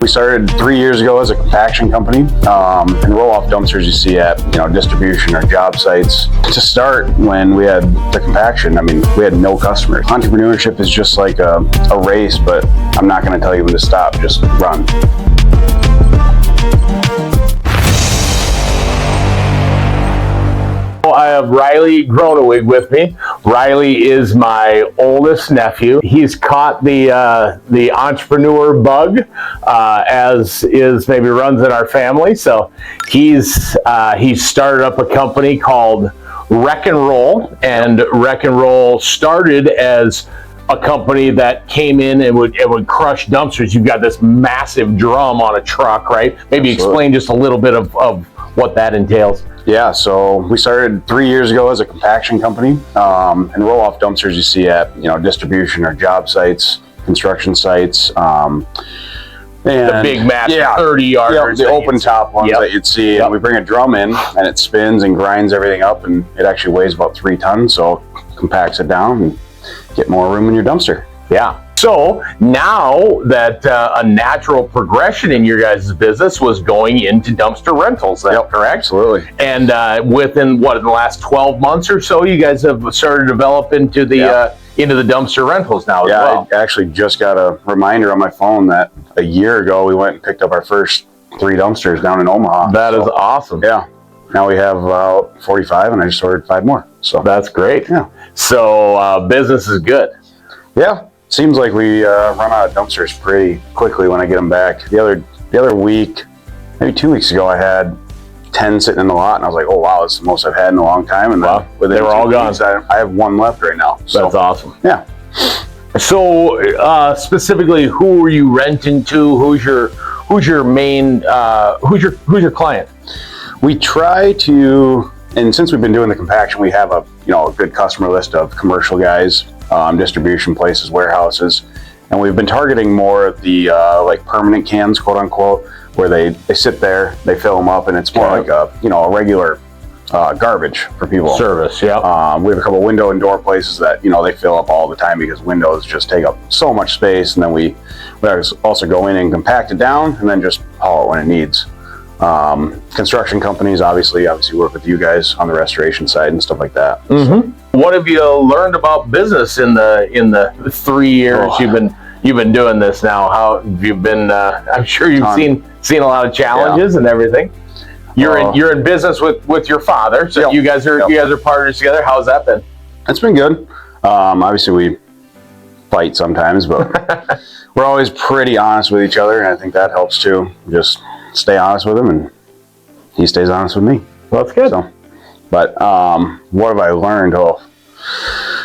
started 3 years ago as a compaction company, and roll-off dumpsters you see at distribution or job sites. To start, when we had the compaction, I mean, we had no customers. Entrepreneurship is just like a race, but I'm not going to tell you when to stop. Just run. I have Rylee Groeneweg with me. Rylee is my oldest nephew. He's caught the entrepreneur bug, as is maybe runs in our family. So he's started up a company called Wreck and Roll, and Wreck and Roll started as a company that came in and would crush dumpsters. You've got this massive drum on a truck, right? Maybe explain just a little bit of what that entails. Yeah, so we started 3 years ago as a compaction company, and roll-off dumpsters you see at distribution or job sites, construction sites, and the big massive 30-yarders, the open top ones that you'd see. And we bring a drum in, and it spins and grinds everything up, and it actually weighs about 3 tons, so it compacts it down and get more room in your dumpster. Yeah. So now that a natural progression in your guys' business was going into dumpster rentals, is that correct? Absolutely. And within in the last 12 months or so, you guys have started to develop into the dumpster rentals now as well. I actually just got a reminder on my phone that a year ago we went and picked up our first 3 dumpsters down in Omaha. That is awesome. Yeah. Now we have 45, and I just ordered 5 more. So that's great. Yeah. So business is good. Yeah. Seems like we run out of dumpsters pretty quickly when I get them back. The other week, maybe 2 weeks ago, I had 10 sitting in the lot, and I was like, "Oh wow, this is the most I've had in a long time." And they were all gone. I have 1 left right now. So, that's awesome. Yeah. So specifically, who are you renting to? Who's your main? Who's your client? We try to, and since we've been doing the compaction, we have a good customer list of commercial guys. Distribution places, warehouses, and we've been targeting more of the like permanent cans, quote unquote, where they sit there, they fill them up, and it's more like a regular garbage for people. Service, yeah. We have a couple window and door places that they fill up all the time because windows just take up so much space, and then we also go in and compact it down, and then just haul it when it needs. Construction companies obviously work with you guys on the restoration side and stuff like that. Mm-hmm. What have you learned about business in the 3 years you've been doing this now? How have you been? I'm sure you've seen a lot of challenges and everything. You're in business with your father, so you guys are partners together. How's that been? It's been good. Obviously we fight sometimes, but we're always pretty honest with each other, and I think that helps too. Just stay honest with him, and he stays honest with me. Well, that's good. So, but what have I learned?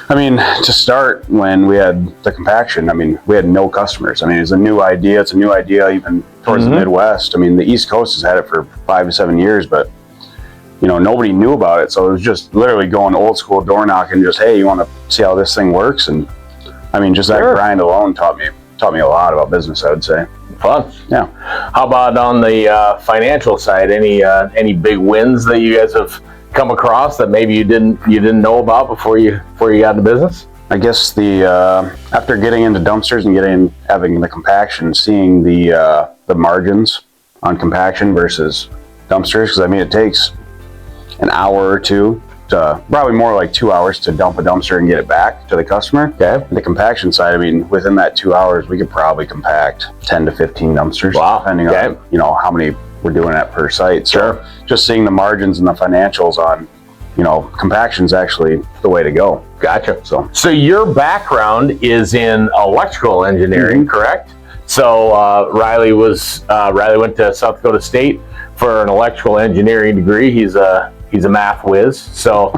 I mean, to start, when we had the compaction, I mean, we had no customers. I mean, it's a new idea. It's a new idea even towards the Midwest. I mean, the East Coast has had it for 5 to 7 years, but nobody knew about it. So it was just literally going old school door knocking. Just, hey, you want to see how this thing works? And I mean, just that grind alone taught me a lot about business, I would say. Fun. Yeah. How about on the financial side? Any big wins that you guys have come across that maybe you didn't know about before you got into business? I guess after getting into dumpsters and having the compaction, seeing the margins on compaction versus dumpsters, because I mean it takes an hour or two, probably more like 2 hours to dump a dumpster and get it back to the customer. Okay. The compaction side, I mean, within that 2 hours, we could probably compact 10 to 15 dumpsters, depending on how many we're doing at per site. So just seeing the margins and the financials on compaction is actually the way to go. Gotcha. So your background is in electrical engineering, correct? So Rylee went to South Dakota State for an electrical engineering degree. He's a math whiz. So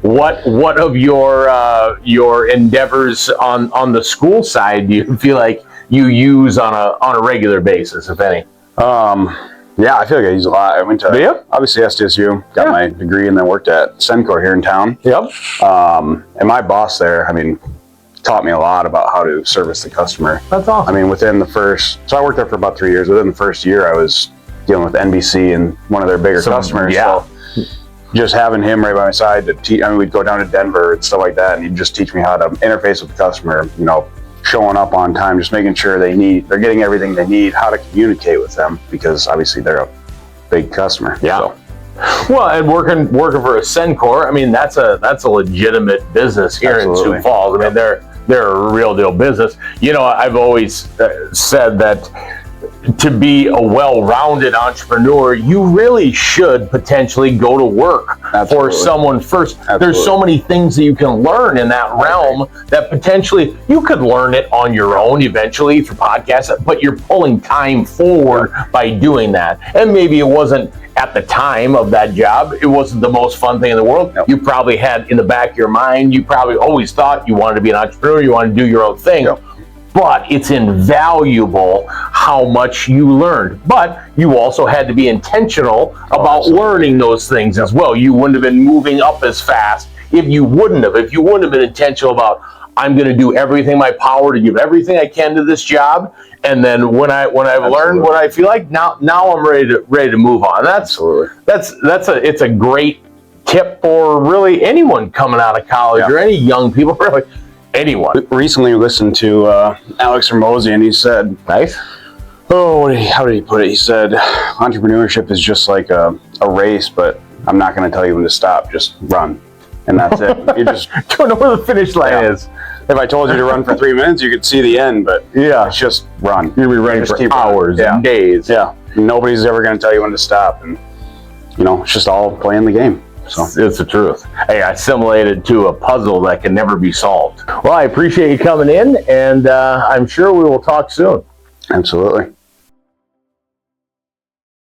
what of your endeavors on the school side do you feel like you use on a regular basis, if any? Yeah, I feel like I use a lot. I went to obviously SDSU, got my degree, and then worked at Sencor here in town. Yep. And my boss there, I mean, taught me a lot about how to service the customer. That's awesome. I mean, so I worked there for about 3 years. Within the first year, I was dealing with NBC and one of their bigger customers. Yeah. So just having him right by my side to teach, I mean, we'd go down to Denver and stuff like that, and he'd just teach me how to interface with the customer, showing up on time, just making sure they're getting everything they need, how to communicate with them, because obviously they're a big customer. Yeah. So. Well, and working for a Sencor, I mean, that's a legitimate business here Absolutely. in Sioux Falls. I mean, they're a real deal business. You know, I've always said that to be a well-rounded entrepreneur, you really should potentially go to work for someone first. Absolutely. There's so many things that you can learn in that realm that potentially you could learn it on your own eventually through podcasts, but you're pulling time forward by doing that. And maybe it wasn't at the time of that job, it wasn't the most fun thing in the world. Yep. You probably had in the back of your mind, you probably always thought you wanted to be an entrepreneur, you wanted to do your own thing. Yep. But it's invaluable how much you learned. But you also had to be intentional about learning those things as well. You wouldn't have been moving up as fast if you wouldn't have been intentional about, I'm going to do everything in my power to give everything I can to this job. And then when I've learned what I feel like, now I'm ready to move on. It's a great tip for really anyone coming out of college or any young people, really. Anyone. Recently listened to Alex Hormozi, and he said, Nice. how did he put it? He said, entrepreneurship is just like a race, but I'm not going to tell you when to stop. Just run. And that's it. You just don't know where the finish line is. If I told you to run for 3 minutes, you could see the end, but it's just run. You'll be running for hours and days. Yeah. Nobody's ever going to tell you when to stop. And, it's just all playing the game. So it's the truth. Hey, I assimilated to a puzzle that can never be solved. Well, I appreciate you coming in, and I'm sure we will talk soon. Absolutely.